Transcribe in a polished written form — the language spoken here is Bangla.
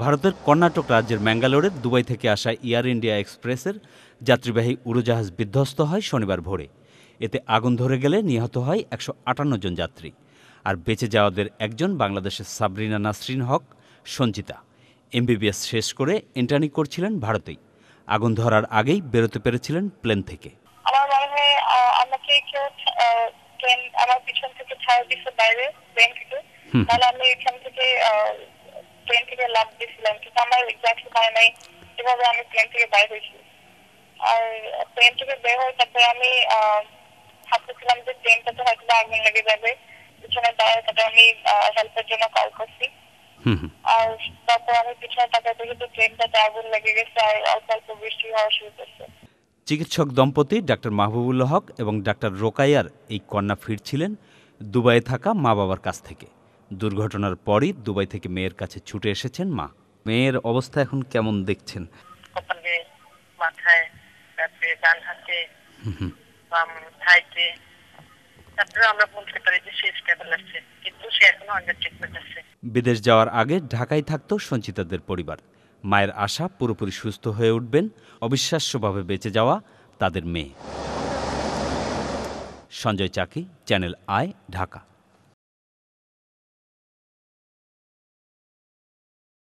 ভারতের কর্ণাটক রাজ্যের ম্যাঙ্গালোরে দুবাই থেকে আসা এয়ার ইন্ডিয়া এক্সপ্রেসের যাত্রীবাহী উড়োজাহাজ বিধ্বস্ত হয় শনিবার ভোরে। এতে আগুন ধরে গেলে নিহত হয় ১৫৮ জন যাত্রী। আর বেঁচে যাওয়াদের একজন বাংলাদেশের সাবরিনা নাসরিন হক সঞ্চিতা। এমবিবিএস শেষ করে ইন্টার্নি করছিলেন ভারতেই। আগুন ধরার আগেই বেরোতে পেরেছিলেন প্লেন থেকে। আমার মনে হয় আমাকে কেউ আমার পিছন থেকে ছাড় দিচ্ছে বাইরে প্লেন থেকে, তাহলে আমি এখান থেকে প্লেন থেকে লাফ দিয়েছিলাম, কিন্তু আমার এক্স্যাক্টলি মনে নাই কিভাবে আমি প্লেন থেকে বাইর হয়েছি। আর প্লেন থেকে বের হয়ে তারপরে আমি ভাবতেছিলাম যে প্লেনটাতে হয়তো আগুন লেগে যাবে, পিছনে দাঁড়ায় তারপরে আমি হেল্পের জন্য কল করছি। আর তারপর আমি পিছনে তাকাতে দেখি যে প্লেনটাতে আগুন লেগে গেছে আর অল্প অল্প বৃষ্টি হওয়া শুরু করছে। চিকিৎসক দম্পতি ডাক্তার মাহবুবুল্লাহ হক এবং ডাক্তার রোকাইয়ার এই কন্যা ফিরছিলেন দুবাইয়ে থাকা মা বাবার কাছ থেকে। দুর্ঘটনার পরই দুবাই থেকে মেয়ের কাছে ছুটে এসেছেন মা। মেয়ের অবস্থা এখন কেমন দেখছেন? কপালে, মাথায়, তারপরে ডান হাতে, বাম থাইতে, তারপরে আমরা বলতে পারি যে সে স্টেবল আছে, কিন্তু সে এখনো আন্ডার ট্রিটমেন্ট আছে। বিদেশ যাওয়ার আগে ঢাকায় থাকত সঞ্চিতাদের পরিবার। মায়ের আশা পুরোপুরি সুস্থ হয়ে উঠবেন, অবিশ্বাস্যভাবে বেঁচে যাওয়া তাদের মেয়ে। সঞ্জয় চাকি, চ্যানেল আই, ঢাকা।